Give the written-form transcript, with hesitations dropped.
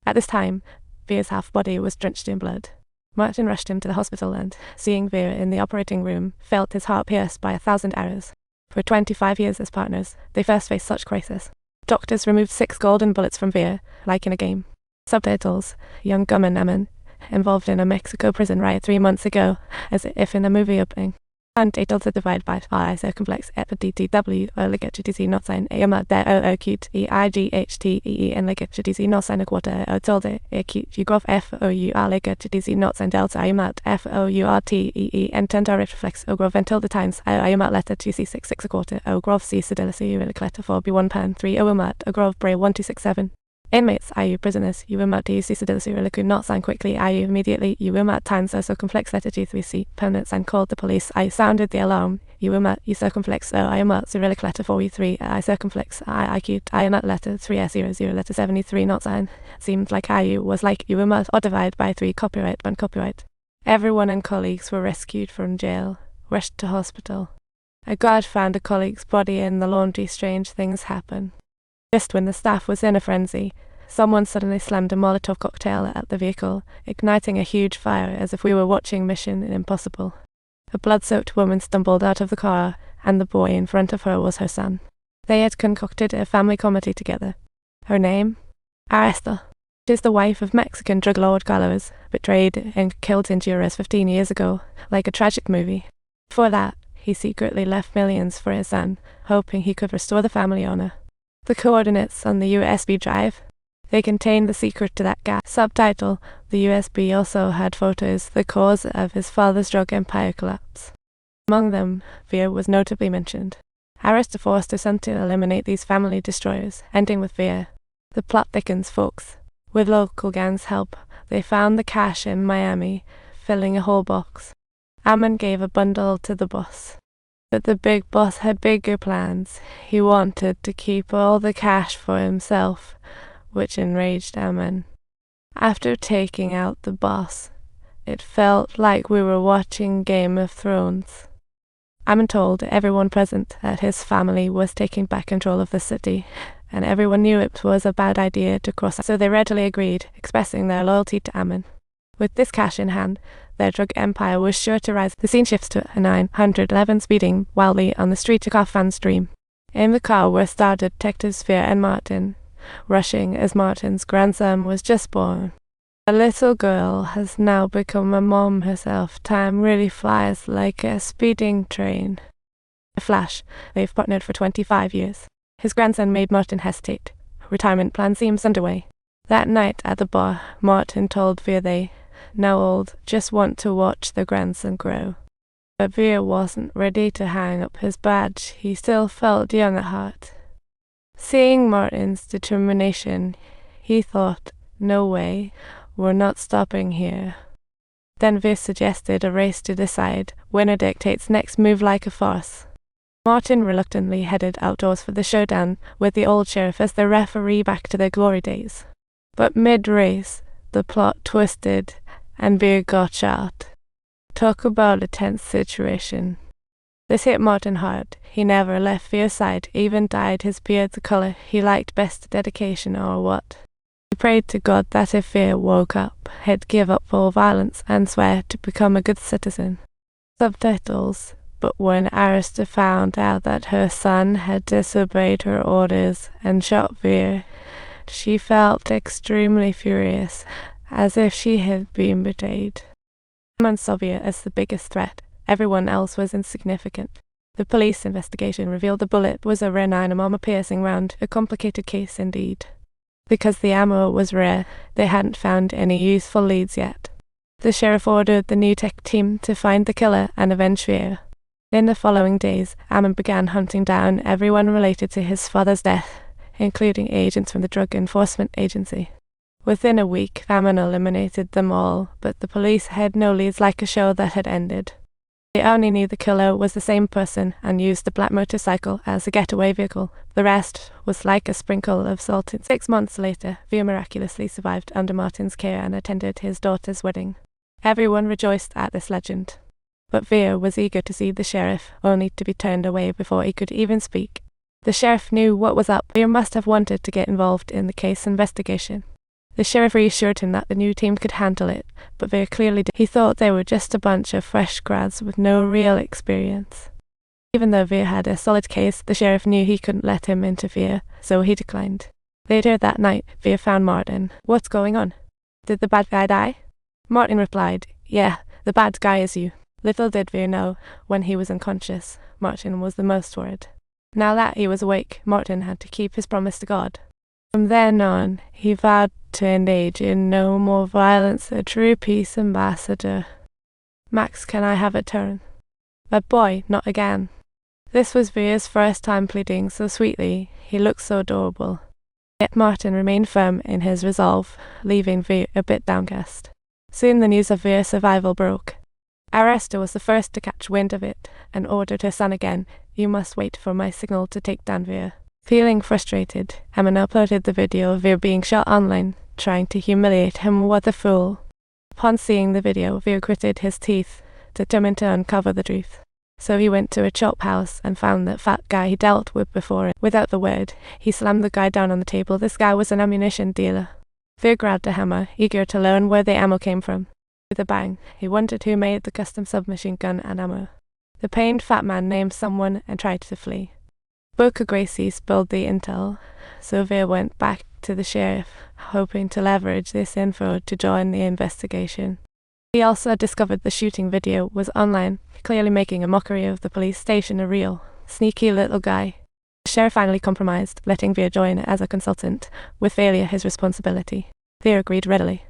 At this time, Veer's half-body was drenched in blood. Martin rushed him to the hospital and, seeing Veer in the operating room, felt his heart pierced by 1,000 arrows. For 25 years as partners, they first faced such crisis. Doctors removed 6 golden bullets from Veer, like in a game. Subtitles: Young gunman Aman, involved in a Mexico prison riot 3 months ago, as if in a movie opening. And able to divide by I circumflex epidtw or ligatudc not sign ama der o acute eighte and ligatudc not sign a quarter o tilde acute you grov f o u r ligatudc not sign delta imat f o u r t e and tenta reflex o grov until the times I imat letter 2c66 a quarter o grov c sedility letter 4 b1 pan 3 o imat o grov bray 1267. Inmates, IU prisoners, you imat DUC sedility reliquid not sign quickly, IU immediately, you imat times o circumflex letter G3C, permanents and called the police, I sounded the alarm, you imat, you circumflex o I imat cyrillic letter 4E3, I circumflex I acute, I imat letter 3S00 letter 73 not sign, seemed like IU was like you imat or divide by 3 copyright and copyright. Everyone and colleagues were rescued from jail, rushed to hospital. A guard found a colleague's body in the laundry. Strange things happen. Just when the staff was in a frenzy, someone suddenly slammed a Molotov cocktail at the vehicle, igniting a huge fire as if we were watching Mission Impossible. A blood-soaked woman stumbled out of the car, and the boy in front of her was her son. They had concocted a family comedy together. Her name? Aresta. She is the wife of Mexican drug lord Carlos, betrayed and killed in Honduras 15 years ago, like a tragic movie. Before that, he secretly left millions for his son, hoping he could restore the family honor. The coordinates on the USB drive. They contained the secret to that gas. Subtitle: The USB also had photos, the cause of his father's drug empire collapse. Among them, Veer was notably mentioned. Arista forced his son to eliminate these family destroyers, ending with Veer. The plot thickens, folks. With local gangs' help, they found the cash in Miami, filling a whole box. Ammon gave a bundle to the boss. But the big boss had bigger plans. He wanted to keep all the cash for himself, which enraged Ammon. After taking out the boss, it felt like we were watching Game of Thrones. Ammon told everyone present that his family was taking back control of the city, and everyone knew it was a bad idea to cross, so they readily agreed, expressing their loyalty to Ammon. With this cash in hand, their drug empire was sure to rise. The scene shifts to a 911 speeding wildly on the street to Kaufman's dream. In the car were Star Detectives Veer and Martin, rushing as Martin's grandson was just born. The little girl has now become a mom herself. Time really flies like a speeding train. A flash. They've partnered for 25 years. His grandson made Martin hesitate. Retirement plan seems underway. That night at the bar, Martin told Veer they, now old, just want to watch their grandson grow. But Veer wasn't ready to hang up his badge. He still felt young at heart. Seeing Martin's determination, he thought, no way, we're not stopping here. Then Veer suggested a race to decide, winner dictates next move like a farce. Martin reluctantly headed outdoors for the showdown with the old sheriff as the referee back to their glory days. But mid-race, the plot twisted and Veer got shot. Talk about a tense situation. This hit Martin hard. He never left Veer's side, even dyed his beard the color he liked best, dedication or what. He prayed to God that if Veer woke up, he'd give up all violence and swear to become a good citizen. Subtitles: But when Arista found out that her son had disobeyed her orders and shot Veer, she felt extremely furious, as if she had been betrayed. Amman saw Veer as the biggest threat. Everyone else was insignificant. The police investigation revealed the bullet was a rare 9mm armor-piercing round, a complicated case indeed. Because the ammo was rare, they hadn't found any useful leads yet. The sheriff ordered the new tech team to find the killer and avenge Veer. In the following days, Ammon began hunting down everyone related to his father's death, including agents from the Drug Enforcement Agency. Within a week, Ammon eliminated them all, but the police had no leads, like a show that had ended. They only knew the killer was the same person and used the black motorcycle as a getaway vehicle. The rest was like a sprinkle of salt. 6 months later, Veer miraculously survived under Martin's care and attended his daughter's wedding. Everyone rejoiced at this legend. But Veer was eager to see the sheriff, only to be turned away before he could even speak. The sheriff knew what was up. Veer must have wanted to get involved in the case investigation. The sheriff reassured him that the new team could handle it, but Veer clearly did. He thought they were just a bunch of fresh grads with no real experience. Even though Veer had a solid case, the sheriff knew he couldn't let him interfere, so he declined. Later that night, Veer found Martin. "What's going on? Did the bad guy die?" Martin replied, "Yeah, the bad guy is you." Little did Veer know, when he was unconscious, Martin was the most worried. Now that he was awake, Martin had to keep his promise to God. From then on, he vowed to engage in no more violence, a true peace ambassador. "Max, can I have a turn?" "But boy, not again." This was Veer's first time pleading so sweetly. He looked so adorable. Yet Martin remained firm in his resolve, leaving Veer a bit downcast. Soon the news of Veer's survival broke. Aresta was the first to catch wind of it, and ordered her son again, "You must wait for my signal to take down Veer." Feeling frustrated, Hammond uploaded the video of Veer being shot online, trying to humiliate him. What a fool. Upon seeing the video, Veer gritted his teeth, determined to uncover the truth. So he went to a chop house and found that fat guy he dealt with before. Without the word, he slammed the guy down on the table. This guy was an ammunition dealer. Veer grabbed a hammer, eager to learn where the ammo came from. With a bang, he wondered who made the custom submachine gun and ammo. The pained fat man named someone and tried to flee. Booker Gracie spilled the intel, so Veer went back to the sheriff, hoping to leverage this info to join the investigation. He also discovered the shooting video was online, clearly making a mockery of the police station a real sneaky little guy. The sheriff finally compromised, letting Veer join as a consultant, with failure his responsibility. Veer agreed readily.